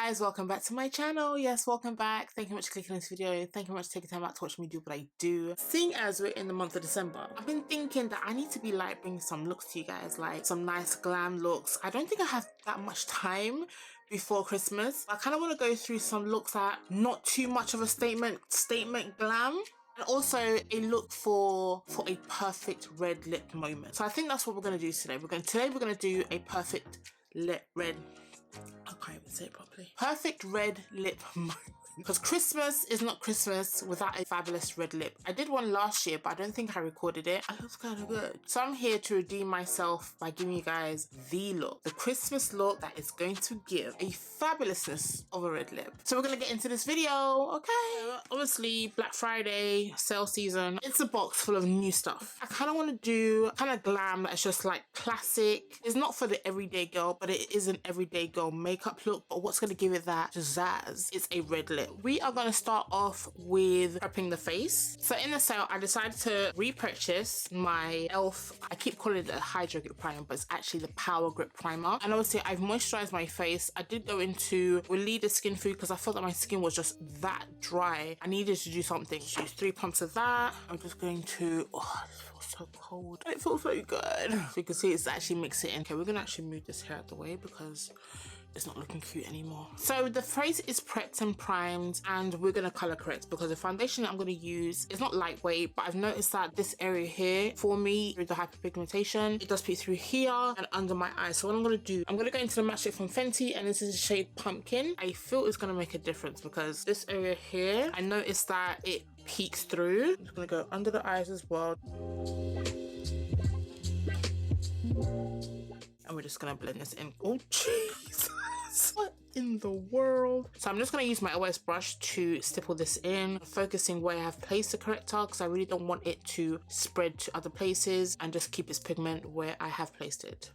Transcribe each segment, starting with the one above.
guys, welcome back to my channel. Yes, welcome back. Thank you much for clicking on this video. Thank you much for taking time out to watch me do what I do. Seeing as we're in the month of December, I've been thinking that I need to be like bringing some looks to you guys, like some nice glam looks. I don't think I have that much time before Christmas. I kind of want to go through some looks that not too much of a statement glam. And also a look for a perfect red lip moment. So I think that's what we're gonna do today. Today we're gonna do a perfect red. I can't even say it properly. Perfect red lip moment. Because Christmas is not Christmas without a fabulous red lip. I did one last year, but I don't think I recorded it. It looks kind of good. So I'm here to redeem myself by giving you guys the look. The Christmas look that is going to give a fabulousness of a red lip. So we're going to get into this video, okay? Obviously, Black Friday, sale season. It's a box full of new stuff. I kind of want to do kind of glam that's just like classic. It's not for the everyday girl, but it is an everyday girl makeup look. But what's going to give it that pizzazz? It's a red lip. We are going to start off with prepping the face. So in the sale, I decided to repurchase my e.l.f. I keep calling it a hydro grip primer, but it's actually the power grip primer. And obviously I've moisturized my face. I did go into Waleda skin food because I felt that my skin was just that dry. I needed to do something. Use 3 pumps of that. I'm just going to, oh, this feels so cold. It feels so good. So you can see it's actually mixed it in. Okay, we're going to actually move this hair out the way because it's not looking cute anymore. So the face is prepped and primed, and we're gonna color correct because the foundation that I'm gonna use is not lightweight, but I've noticed that this area here, for me, through the hyperpigmentation, it does peek through here and under my eyes. So what I'm gonna do, I'm gonna go into the matte shade from Fenty, and this is the shade Pumpkin. I feel it's gonna make a difference because this area here, I noticed that it peeks through. I'm just gonna go under the eyes as well. And we're just gonna blend this in. Oh, jeez. What in the world? So I'm just going to use my OS brush to stipple this in, focusing where I have placed the corrector because I really don't want it to spread to other places, and just keep its pigment where I have placed it.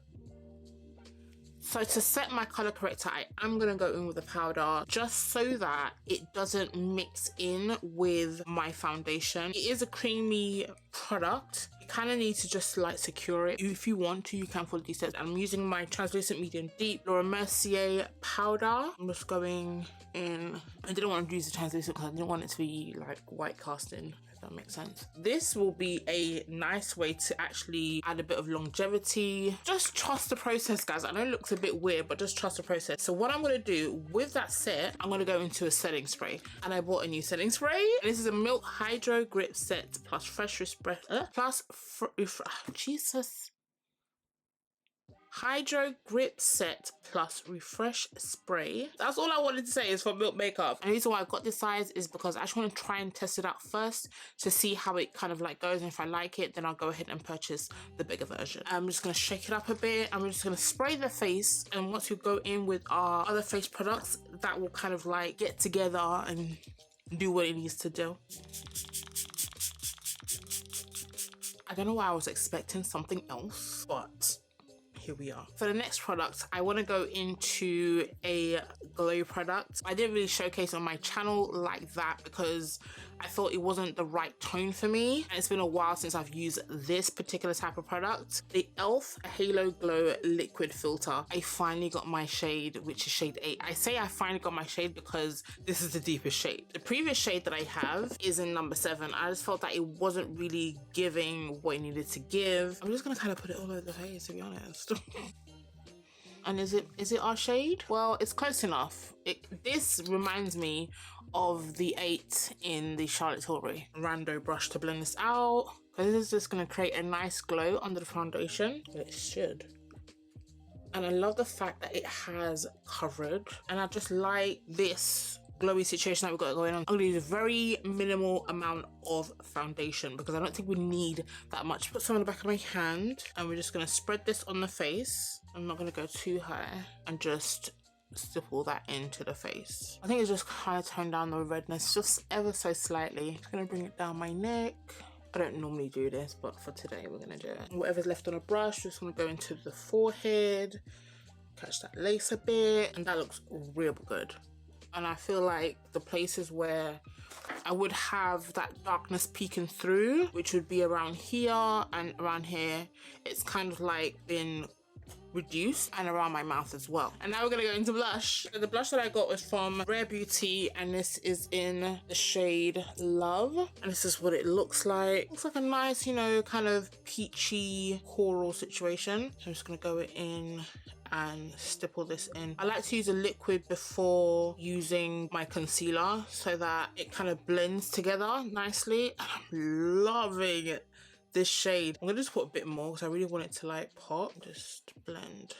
So to set my color corrector, I am going to go in with a powder just so that it doesn't mix in with my foundation. It is a creamy product. You kind of need to just like secure it. If you want to, you can follow these steps. I'm using my translucent medium deep Laura Mercier powder. I'm just going in. I didn't want to use the translucent because I didn't want it to be like white casting. That makes sense. This will be a nice way to actually add a bit of longevity. Just trust the process, guys. I know it looks a bit weird, but just trust the process. So what I'm going to do with that set, I'm going to go into a setting spray, and I bought a new setting spray. And this is a Milk Hydro Grip Set plus Fresh Jesus. Hydro Grip Set plus Refresh Spray. That's all I wanted to say is for Milk makeup. And the reason why I got this size is because I just want to try and test it out first to see how it kind of like goes. And if I like it, then I'll go ahead and purchase the bigger version. I'm just going to shake it up a bit. I'm just going to spray the face. And once we go in with our other face products, that will kind of like get together and do what it needs to do. I don't know why I was expecting something else, but here we are. For the next product, I want to go into a glow product. I didn't really showcase on my channel like that because I thought it wasn't the right tone for me. And it's been a while since I've used this particular type of product. The e.l.f. Halo Glow Liquid Filter. I finally got my shade, which is shade 8. I say I finally got my shade because this is the deepest shade. The previous shade that I have is in number 7. I just felt that it wasn't really giving what it needed to give. I'm just gonna kind of put it all over the face, to be honest. And is it our shade? Well, it's close enough. This reminds me of the 8 in the Charlotte Tilbury Rando brush to blend this out. This is just going to create a nice glow under the foundation. It should. And I love the fact that it has coverage. And I just like this glowy situation that we've got going on. I'm going to use a very minimal amount of foundation because I don't think we need that much. Put some on the back of my hand, and we're just going to spread this on the face. I'm not going to go too high, and just stipple that into the face. I think it's just kind of tone down the redness just ever so slightly. Just going to bring it down my neck. I don't normally do this, but for today we're going to do it. Whatever's left on a brush, just going to go into the forehead, catch that lace a bit, and that looks real good. And I feel like the places where I would have that darkness peeking through, which would be around here and around here, it's kind of like been reduced and around my mouth as well. And now we're gonna go into blush. So the blush that I got was from Rare Beauty, and this is in the shade Love. And this is what it looks like. Looks like a nice, you know, kind of peachy coral situation. So I'm just gonna go in and stipple this in. I like to use a liquid before using my concealer so that it kind of blends together nicely. I'm loving this shade. I'm gonna just put a bit more because I really want it to like pop. Just blend.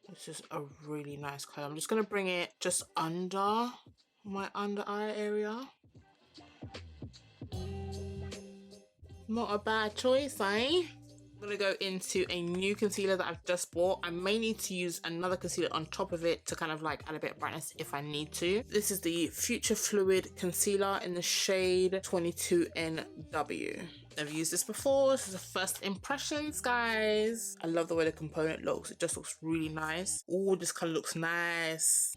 This is a really nice color. I'm just gonna bring it just under my under eye area. Not a bad choice, eh? I'm gonna go into a new concealer that I've just bought. I may need to use another concealer on top of it to kind of like add a bit of brightness if I need to. This is the Future Fluid Concealer in the shade 22NW. Never used this before. This is the first impressions, guys. I love the way the component looks. It just looks really nice. Oh, this color looks nice.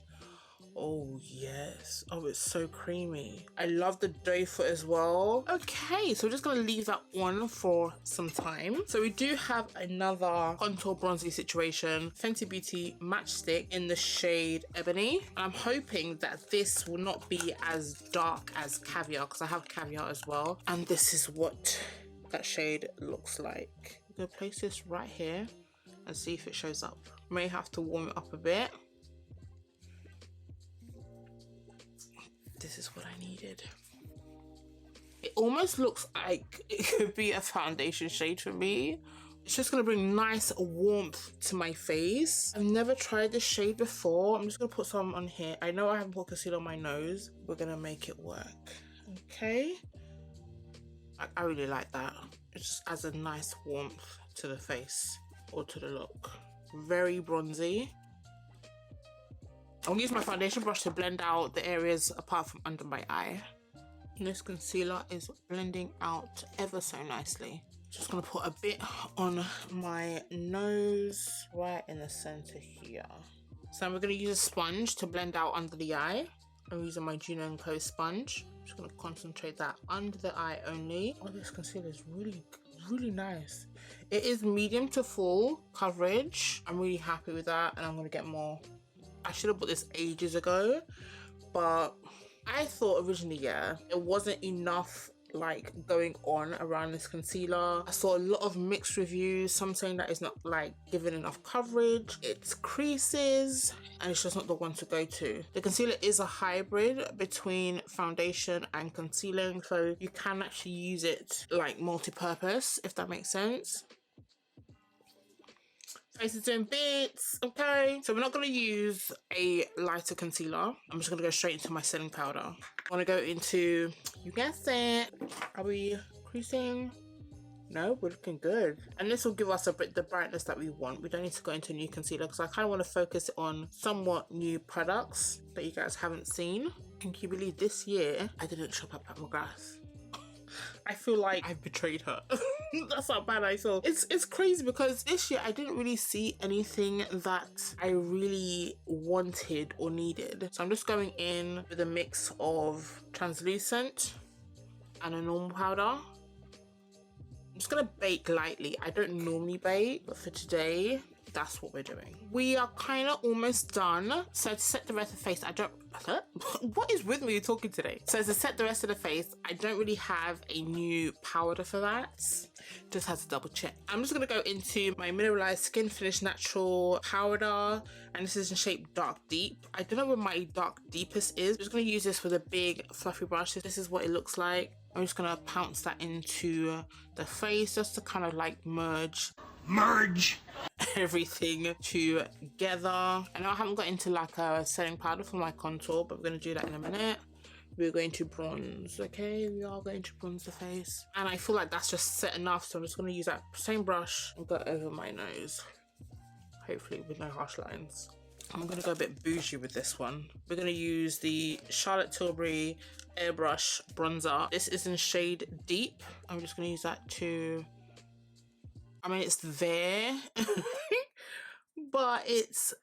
Oh yes. Oh, it's so creamy. I love the doe foot as well. Okay, so we're just gonna leave that on for some time. So we do have another contour bronzy situation, Fenty Beauty Matchstick in the shade Ebony. And I'm hoping that this will not be as dark as Caviar, because I have Caviar as well. And this is what that shade looks like. I'm gonna place this right here and see if it shows up. May have to warm it up a bit. This is what I needed. It almost looks like it could be a foundation shade for me. It's just gonna bring nice warmth to my face. I've never tried this shade before. I'm just gonna put some on here. I know I haven't put concealer on my nose. We're gonna make it work. Okay. I really like that. It just adds a nice warmth to the face or to the look. Very bronzy. I'm gonna use my foundation brush to blend out the areas apart from under my eye. And this concealer is blending out ever so nicely. Just gonna put a bit on my nose, right in the center here. So we're gonna use a sponge to blend out under the eye. I'm using my Juno & Co sponge. I'm just gonna concentrate that under the eye only. Oh, this concealer is really nice. It is medium to full coverage. I'm really happy with that, and I'm gonna get more. I should have bought this ages ago, but I thought originally, yeah, it wasn't enough like going on around this concealer. I saw a lot of mixed reviews, some saying that it's not like giving enough coverage, it's creases, and it's just not the one to go to. The concealer is a hybrid between foundation and concealing, so you can actually use it like multi-purpose, if that makes sense. Face is doing bits, okay? So we're not gonna use a lighter concealer. I'm just gonna go straight into my setting powder. I wanna go into, you guessed it. Are we creasing? No, we're looking good. And this will give us a bit the brightness that we want. We don't need to go into a new concealer because I kind of want to focus on somewhat new products that you guys haven't seen. And can you believe this year I didn't shop at Pat McGrath? I feel like I betrayed her. That's how bad I feel. It's crazy because this year I didn't really see anything that I really wanted or needed. So I'm just going in with a mix of translucent and a normal powder. I'm just gonna bake lightly. I don't normally bake, but for today, that's what we're doing. We are kind of almost done. So to set the rest of the face, what is with me talking today? So to set the rest of the face, I don't really have a new powder for that. Just had to double check. I'm just gonna go into my Mineralized Skin Finish Natural powder, and this is in shape Dark Deep. I don't know where my Dark Deepest is. I'm just gonna use this with a big fluffy brush. This is what it looks like. I'm just gonna pounce that into the face just to kind of like merge everything together. I know I haven't got into like a setting powder for my contour, but we're going to do that in a minute. We're going to bronze, okay? We are going to bronze the face. And I feel like that's just set enough, so I'm just going to use that same brush and go over my nose. Hopefully with no harsh lines. I'm going to go a bit bougie with this one. We're going to use the Charlotte Tilbury Airbrush Bronzer. This is in shade Deep. I'm just going to use that to... I mean, it's there, but it's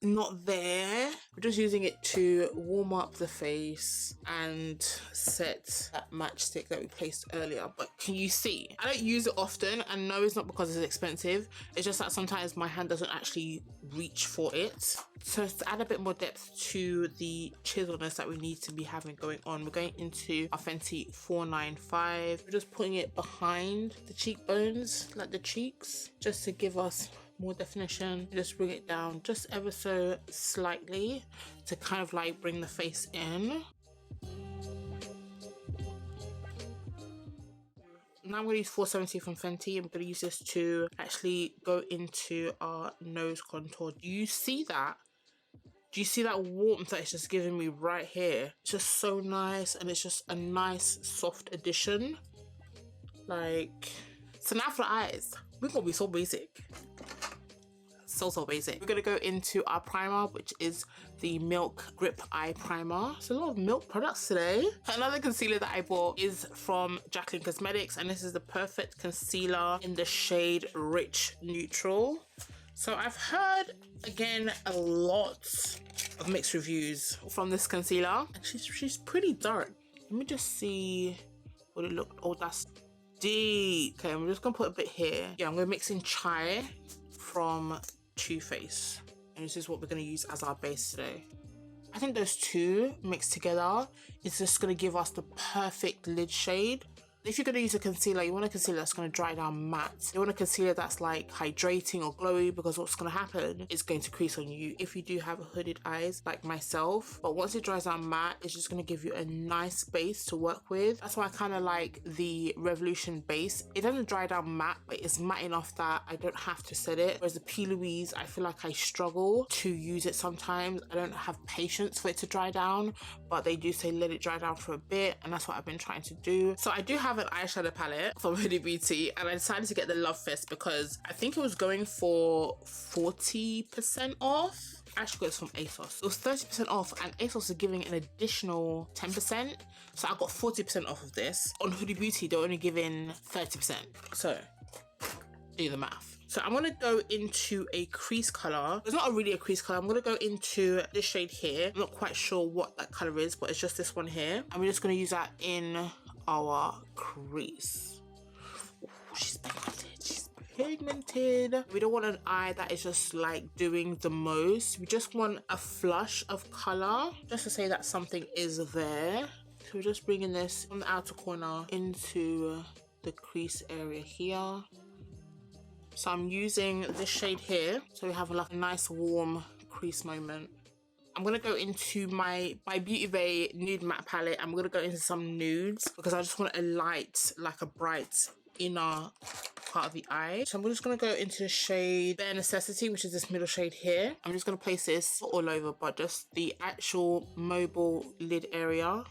not there. We're just using it to warm up the face and set that matchstick that we placed earlier. But can you see? I don't use it often, and no, it's not because it's expensive. It's just that sometimes my hand doesn't actually reach for it. So to add a bit more depth to the chiselness that we need to be having going on, we're going into our Fenty 495. We're just putting it behind the cheekbones, like the cheeks, just to give us more definition. Just bring it down just ever so slightly to kind of like bring the face in. Now I'm going to use 470 from Fenty. I'm going to use this to actually go into our nose contour. Do you see that? Do you see that warmth that it's just giving me right here? It's just so nice, and it's just a nice soft addition. Like, so now for the eyes, we're going to be so basic. So basic. We're gonna go into our primer, which is the Milk Grip Eye Primer. So a lot of Milk products today. Another concealer that I bought is from Jaclyn Cosmetics, and this is the Perfect Concealer in the shade Rich Neutral. So I've heard, again, a lot of mixed reviews from this concealer, and she's pretty dark. Let me just see what it looked. Oh, that's deep. Okay, I'm just gonna put a bit here. Yeah, I'm gonna mix in Chai from Too Faced, and this is what we're going to use as our base today. I think those two mixed together is just going to give us the perfect lid shade. If you're going to use a concealer, you want a concealer that's going to dry down matte. You want a concealer that's like hydrating or glowy, because what's going to happen is going to crease on you if you do have hooded eyes like myself. But once it dries down matte, it's just going to give you a nice base to work with. That's why I kind of like the Revolution base. It doesn't dry down matte, but it's matte enough that I don't have to set it. Whereas the P. Louise, I feel like I struggle to use it sometimes. I don't have patience for it to dry down, but they do say let it dry down for a bit, and that's what I've been trying to do. So I do have an eyeshadow palette from Huda Beauty, and I decided to get the Love Fest because I think it was going for 40% off. Actually got this from ASOS. It was 30% off, and ASOS is giving an additional 10%. So I got 40% off of this. On Huda Beauty, they're only giving 30%. So do the math. So I'm going to go into a crease color. It's not really a crease color. I'm going to go into this shade here. I'm not quite sure what that color is, but it's just this one here. And we're just going to use that in our crease. Ooh, she's pigmented. She's pigmented. We don't want an eye that is just like doing the most. We just want a flush of color, just to say that something is there. So we're just bringing this from the outer corner into the crease area here. So I'm using this shade here, so we have like a nice warm crease moment. I'm gonna go into my Beauty Bay nude matte palette. I'm gonna go into some nudes because I just want a light, like a bright inner part of the eye. So I'm just gonna go into the shade Bare Necessity, which is this middle shade here. I'm just gonna place this all over, but just the actual mobile lid area.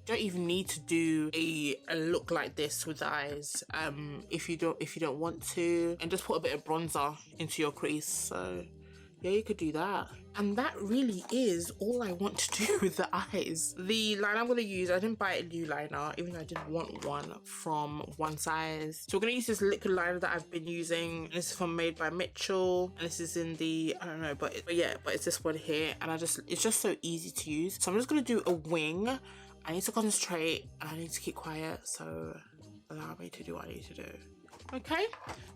Don't even need to do a look like this with the eyes if you don't want to, and just put a bit of bronzer into your crease. So yeah, you could do that. And that really is all I want to do with the eyes. The liner I'm going to use, I didn't buy a new liner, even though I did want one from One Size. So we're going to use this liquid liner that I've been using. This is from Made by Mitchell, and this is in the, I don't know, but it's this one here, and it's just so easy to use. So I'm just going to do a wing. I need to concentrate and I need to keep quiet, so allow me to do what I need to do. Okay,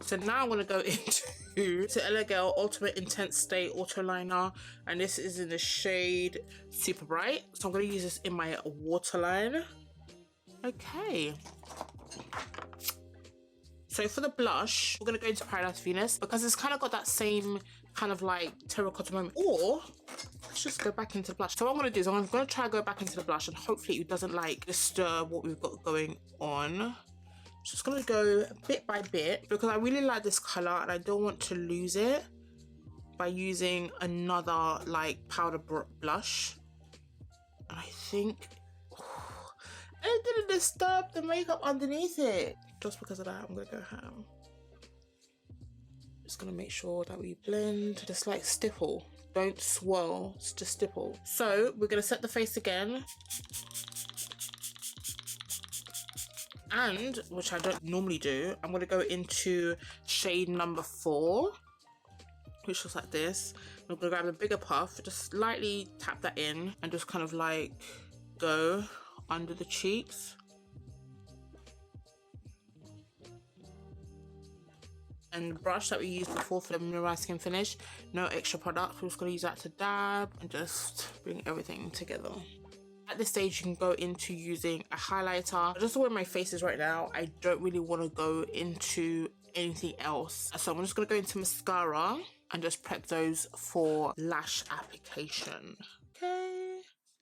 so now I'm going to go into Elegel Ultimate Intense Stay Auto Liner, and this is in the shade Super Bright. So I'm going to use this in my waterline. Okay. So for the blush, we're going to go into Paradise Venus because it's kind of got that same kind of like terracotta moment. Or let's just go back into the blush. So what I'm going to do is I'm going to try to go back into the blush, and hopefully it doesn't like disturb what we've got going on. Just gonna go bit by bit because I really like this color and I don't want to lose it by using another like powder blush. And I think it didn't disturb the makeup underneath it. Just because of that, I'm gonna go ham. Just gonna make sure that we blend, just like stipple. Don't swirl, just stipple. So we're gonna set the face again. And, which I don't normally do, I'm going to go into shade number 4, which looks like this. I'm I'm gonna grab a bigger puff, just lightly tap that in and just kind of like go under the cheeks. And the brush that we used before for the mineralized skin finish, no extra product. We're just gonna use that to dab and just bring everything together. At this stage, you can go into using a highlighter. Just the way my face is right now, I don't really want to go into anything else. So I'm just going to go into mascara and just prep those for lash application. Okay.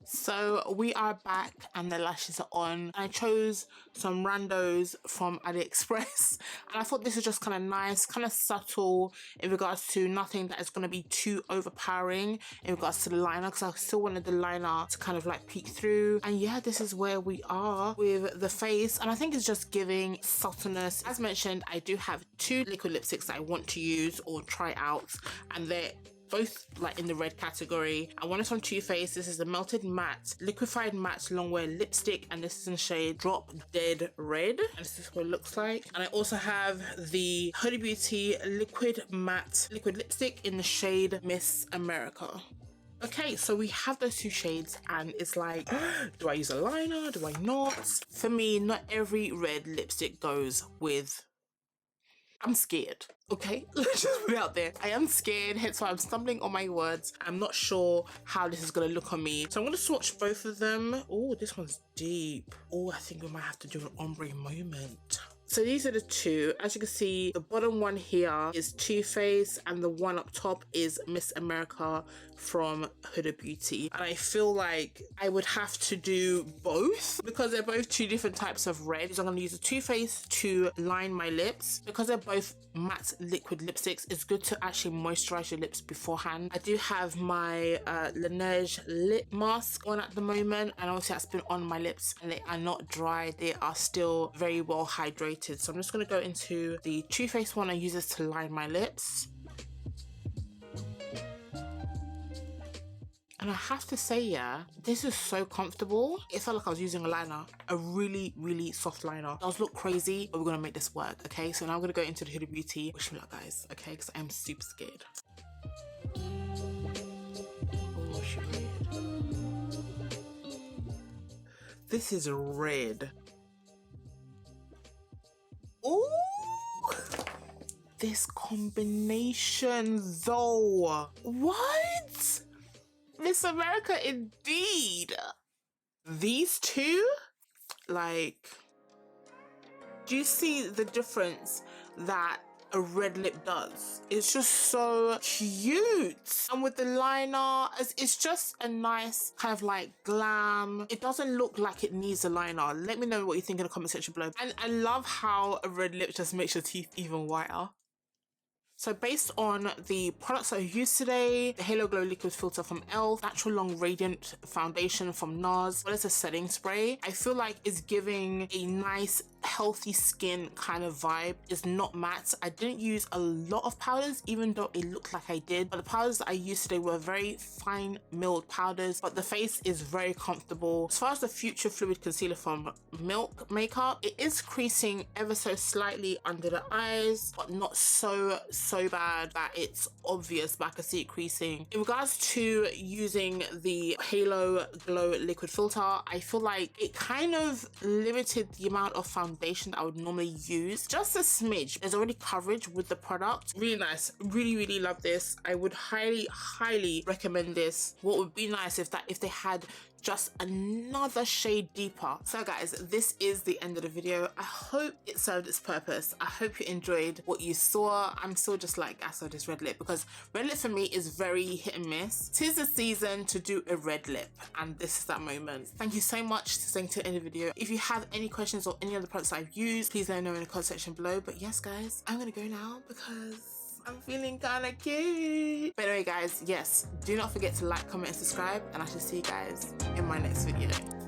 So we are back and the lashes are on. I chose some randos from AliExpress and I thought this was just kind of nice, kind of subtle in regards to nothing that is going to be too overpowering in regards to the liner, because I still wanted the liner to kind of like peek through. And yeah, this is where we are with the face, and I think it's just giving subtleness. As mentioned, I do have 2 liquid lipsticks that I want to use or try out, and they're both like in the red category. I want it from Too Faced. This is the Melted Matte Liquefied Matte Longwear Lipstick, and this is in the shade Drop Dead Red, and this is what it looks like. And I also have the Huda Beauty Liquid Matte Liquid Lipstick in the shade Miss America. Okay, so we have those 2 shades and it's like, do I use a liner? Do I not? For me, not every red lipstick goes with. I'm scared, okay? Let's just put it out there. I am scared, hence why I'm stumbling on my words. I'm not sure how this is gonna look on me. So I'm gonna swatch both of them. Oh, this one's deep. Oh, I think we might have to do an ombre moment. So these are the 2. As you can see, the bottom one here is Too Faced and the one up top is Miss America from Huda Beauty. And I feel like I would have to do both because they're both 2 different types of red. So I'm gonna use the Too Faced to line my lips. Because they're both matte liquid lipsticks, it's good to actually moisturize your lips beforehand. I do have my Laneige lip mask on at the moment, and obviously that's been on my lips and they are not dry. They are still very well hydrated. So I'm just going to go into the Too Faced one and use this to line my lips. And I have to say, yeah, this is so comfortable. It felt like I was using a liner, a really, really soft liner. It does look crazy, but we're going to make this work, okay? So now I'm going to go into the Huda Beauty. Wish me luck, guys, okay? Because I am super scared. Oh, she red. This is red. Ooh, this combination though. What? Miss America indeed. These 2, like, do you see the difference that a red lip does? It's just so cute. And with the liner, it's just a nice kind of like glam. It doesn't look like it needs a liner. Let me know what you think in the comment section below. And I love how a red lip just makes your teeth even whiter. So based on the products I used today, the Halo Glow Liquid Filter from e.l.f., Natural Long Radiant Foundation from NARS, as well as a setting spray, I feel like it's giving a nice healthy skin kind of vibe. It's not matte. I didn't use a lot of powders, even though it looked like I did, but the powders that I used today were very fine milled powders, but the face is very comfortable. As far as the Future Fluid Concealer from Milk Makeup, it is creasing ever so slightly under the eyes, but not so bad that it's obvious, but I can see it creasing. In regards to using the Halo Glow Liquid Filter, I feel like it kind of limited the amount of foundation that I would normally use, just a smidge. There's already coverage with the product. Really nice. Really love this. I would highly recommend this. What would be nice if they had just another shade deeper. So guys, this is the end of the video. I hope it served its purpose. I hope you enjoyed what you saw. I'm still just like, I saw this red lip, because red lip for me is very hit and miss. 'Tis the season to do a red lip, and this is that moment. Thank you so much for staying to the end of the video. If you have any questions or any other products I've used, please let me know in the comment section below. But yes guys, I'm gonna go now because I'm feeling kind of cute. But anyway guys, yes, do not forget to like, comment and subscribe, and I shall see you guys in my next video.